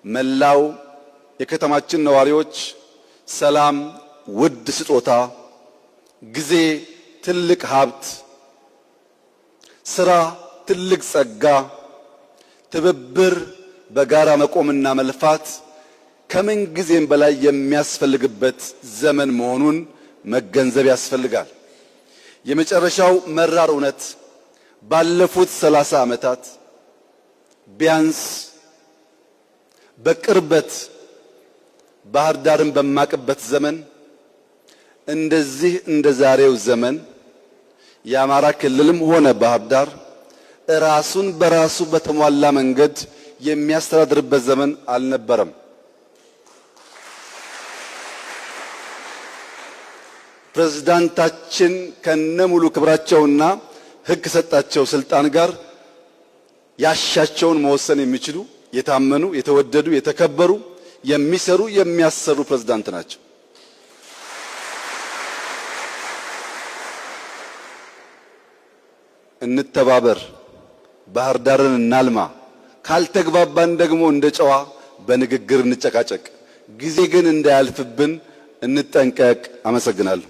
መላው የከተማችን ነዋሪዎች ሰላም ውድ ስጦታ፣ ጊዜ ትልቅ ሀብት፣ ስራ ትልቅ ጸጋ፣ ትብብር በጋራ መቆምና መልፋት ከምን ጊዜም በላይ የሚያስፈልግበት ዘመን መሆኑን መገንዘብ ያስፈልጋል። የመጨረሻው መራር እውነት ባለፉት 30 ዓመታት ቢያንስ በቅርበት ባህር ዳርን በማቅበት ዘመን እንደዚህ እንደ ዛሬው ዘመን የአማራ ክልልም ሆነ ባህር ዳር ራሱን በራሱ በተሟላ መንገድ የሚያስተዳድርበት ዘመን አልነበረም። ፕሬዝዳንታችን ከነሙሉ ክብራቸውና ሕግ ከሰጣቸው ስልጣን ጋር ያሻቸውን መወሰን የሚችሉ የታመኑ፣ የተወደዱ፣ የተከበሩ፣ የሚሰሩ፣ የሚያሰሩ ፕሬዝዳንት ናቸው። እንተባበር፣ ባህር ዳርን እናልማ። ካልተግባባን ደግሞ እንደ ጨዋ በንግግር እንጨቃጨቅ። ጊዜ ግን እንዳያልፍብን እንጠንቀቅ። አመሰግናለሁ።